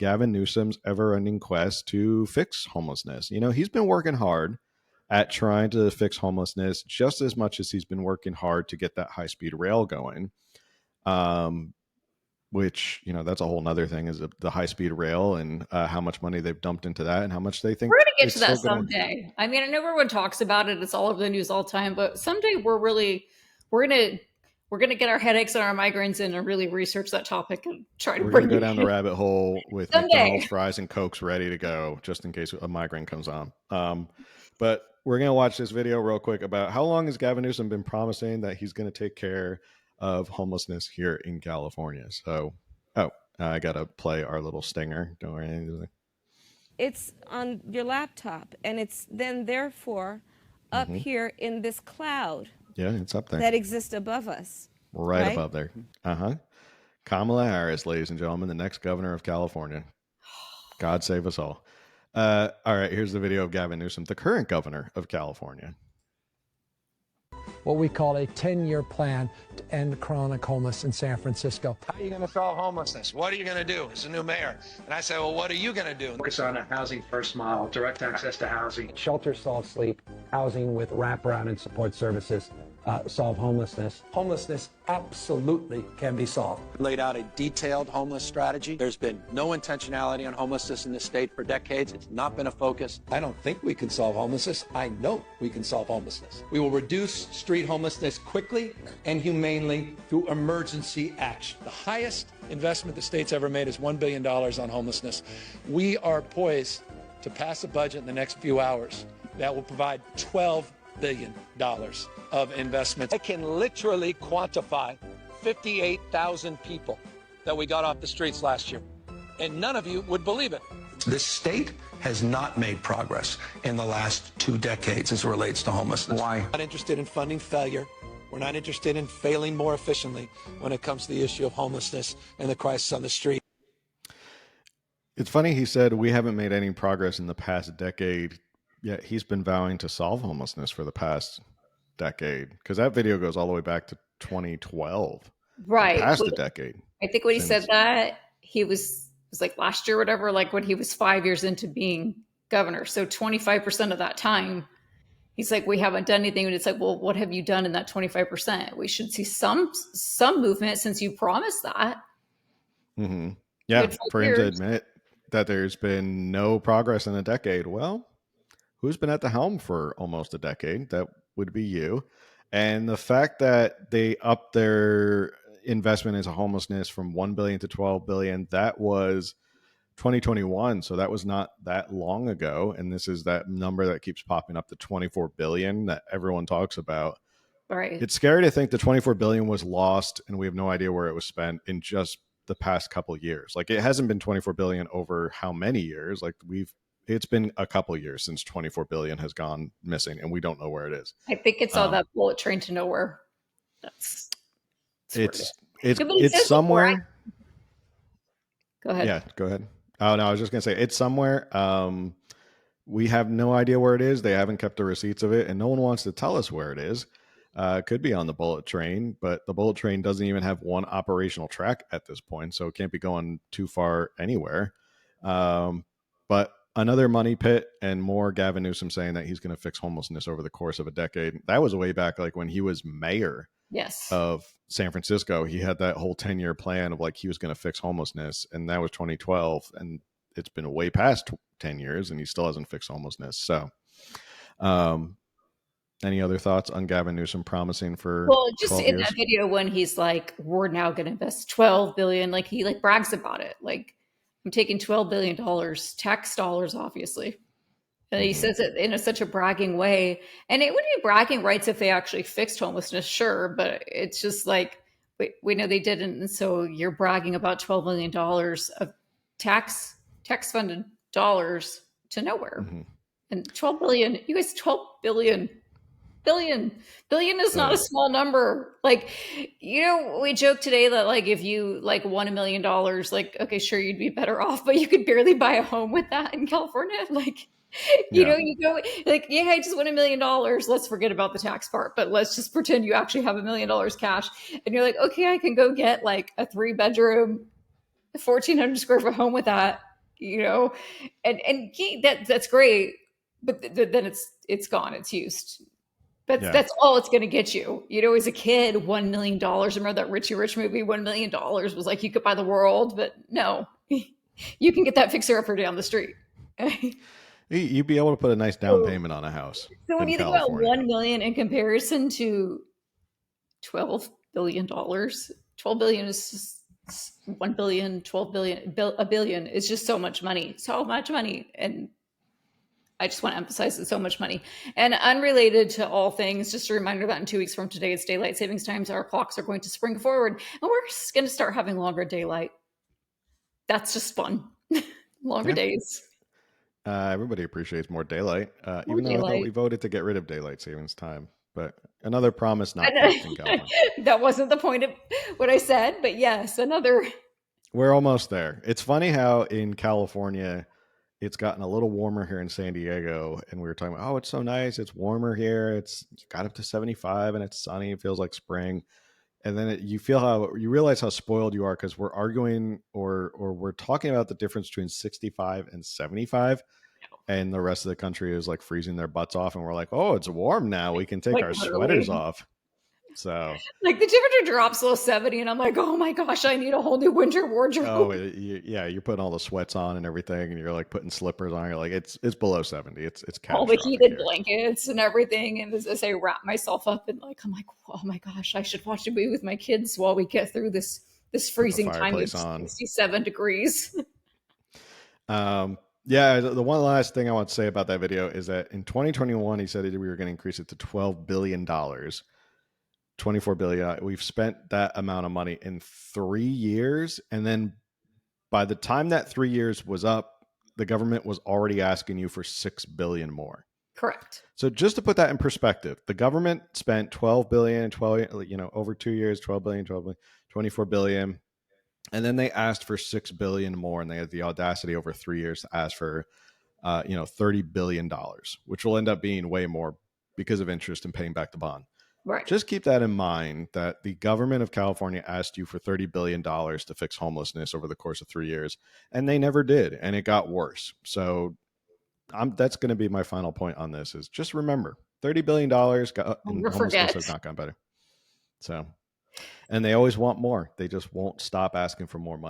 Gavin Newsom's ever-ending quest to fix homelessness. You know, he's been working hard at trying to fix homelessness just as much as he's been working hard to get that high-speed rail going. Which, you know, that's a whole nother thing, is the high-speed rail and how much money they've dumped into that and how much they think we're going to get it's to that still someday. I mean, I know everyone talks about it. It's all over the news all the time, but someday we're going to get our headaches and our migraines in and really research that topic and try to We're going to bring go down the rabbit hole with someday. McDonald's fries and Cokes ready to go, just in case a migraine comes on. But we're going to watch this video real quick about how long has Gavin Newsom been promising that he's going to take care of homelessness here in California. So, I got to play our little stinger. Don't worry. It's on your laptop, and it's then therefore up here in this cloud. Yeah, it's up there. That exists above us. Right above there. Kamala Harris, ladies and gentlemen, the next governor of California. God save us all. All right, here's the video of Gavin Newsom, the current governor of California. What we call a 10-year plan to end chronic homelessness in San Francisco. How are you going to solve homelessness? What are you going to do as a new mayor? And I say, well, what are you going to do? Focus on a housing first model, direct access to housing. Shelter, solve sleep, housing with wraparound and support services, solve homelessness. Homelessness absolutely can be solved. Laid out a detailed homeless strategy. There's been no intentionality on homelessness in this state for decades. It's not been a focus. I don't think we can solve homelessness. I know we can solve homelessness. We will reduce street homelessness quickly and humanely through emergency action. The highest investment the state's ever made is $1 billion on homelessness. We are poised to pass a budget in the next few hours that will provide $12 billion of investment. I can literally quantify 58,000 people that we got off the streets last year, and none of you would believe it. This state has not made progress in the last 2 decades as it relates to homelessness. Why? We're not interested in funding failure. We're not interested in failing more efficiently when it comes to the issue of homelessness and the crisis on the street. It's funny he said we haven't made any progress in the past decade, yet he's been vowing to solve homelessness for the past decade, because that video goes all the way back to 2012. Right. Past a decade. I think when he said that, he was like last year or whatever, like when he was 5 years into being governor. So 25% of that time, he's like, we haven't done anything. And it's like, well, what have you done in that 25%? We should see some movement since you promised that. Mm-hmm. Yeah, for him to admit that there's been no progress in a decade. Well, who's been at the helm for almost a decade? That would be you. And the fact that they upped their investment into homelessness from $1 billion to $12 billion, that was 2021. So that was not that long ago. And this is that number that keeps popping up to $24 billion that everyone talks about. Right. It's scary to think the $24 billion was lost and we have no idea where it was spent in just the past couple of years. Like, it hasn't been $24 billion over how many years? Like, it's been a couple of years since $24 billion has gone missing and we don't know where it is. I think it's all that bullet train to nowhere. It's somewhere. Go ahead. Yeah, go ahead. Oh no, I was just gonna say it's somewhere. We have no idea where it is. They haven't kept the receipts of it, and no one wants to tell us where it is. It could be on the bullet train, but the bullet train doesn't even have one operational track at this point, so it can't be going too far anywhere. But another money pit and more Gavin Newsom saying that he's going to fix homelessness over the course of a decade. That was way back, like when he was mayor of San Francisco. He had that whole 10-year plan of like he was going to fix homelessness, and that was 2012, and it's been way past 10 years and he still hasn't fixed homelessness. So any other thoughts on Gavin Newsom promising for just 12 in years? that video when he's like, we're now going to invest $12 billion, like he like brags about it, like, I'm taking $12 billion, tax dollars, obviously. And he says it in such a bragging way. And it would be bragging rights if they actually fixed homelessness, sure. But it's just like, we know they didn't. And so you're bragging about $12 million of tax funded dollars to nowhere. And 12 billion, you guys, 12 billion is not a small number. Like, you know, we joke today that like if you like won $1 million, like, okay, sure, you'd be better off, but you could barely buy a home with that in California. Like, you know, you go like, yeah, I just won $1 million. Let's forget about the tax part, but let's just pretend you actually have $1 million cash. And you're like, okay, I can go get like a 3-bedroom, 1,400 square foot home with that. you know, and that's great, but then it's gone, it's used. That's all it's going to get you. You know, as a kid, $1 million. Remember that Richie Rich movie? $1 million was like you could buy the world, but no, you can get that fixer upper down the street. You'd be able to put a nice down payment on a house So when in you think about California. 1 million in comparison to $12 billion, 12 billion is just 1 billion, 12 billion, a billion is just so much money, so much money. And I just want to emphasize it's so much money. And unrelated to all things, just a reminder that in 2 weeks from today, it's daylight savings times. Our clocks are going to spring forward and we're just going to start having longer daylight. That's just fun. Longer days. Everybody appreciates more daylight, More even though I thought daylight. we voted to get rid of daylight savings time. But another promise not kept in California. That wasn't the point of what I said, but yes, another. We're almost there. It's funny how in California, it's gotten a little warmer here in San Diego, and we were talking about, oh, it's so nice. It's warmer here. It's got up to 75 and it's sunny. It feels like spring. And then you realize how spoiled you are because we're arguing or we're talking about the difference between 65 and 75. And the rest of the country is like freezing their butts off. And we're like, oh, it's warm now. We can take Like our literally. sweaters off. So like the temperature drops below 70 and I'm like, oh my gosh, I need a whole new winter wardrobe. Oh yeah, you're putting all the sweats on and everything, and you're like putting slippers on. You're like, it's below 70. It's all the catastrophic heated here. blankets and everything. And as I wrap myself up and like, I'm like, oh my gosh, I should watch a movie with my kids while we get through this freezing time of 67 degrees. Yeah, the one last thing I want to say about that video is that in 2021, he said we were going to increase it to $12 billion. 24 billion. We've spent that amount of money in 3 years. And then by the time that 3 years was up, the government was already asking you for 6 billion more. Correct. So just to put that in perspective, the government spent 12 billion, over 2 years, 12 billion, 24 billion. And then they asked for 6 billion more. And they had the audacity over 3 years to ask for, $30 billion, which will end up being way more because of interest and paying back the bond. Right. Just keep that in mind that the government of California asked you for $30 billion to fix homelessness over the course of 3 years, and they never did, and it got worse. So that's going to be my final point on this is just remember, $30 billion in homelessness has not gone better. So, and they always want more. They just won't stop asking for more money.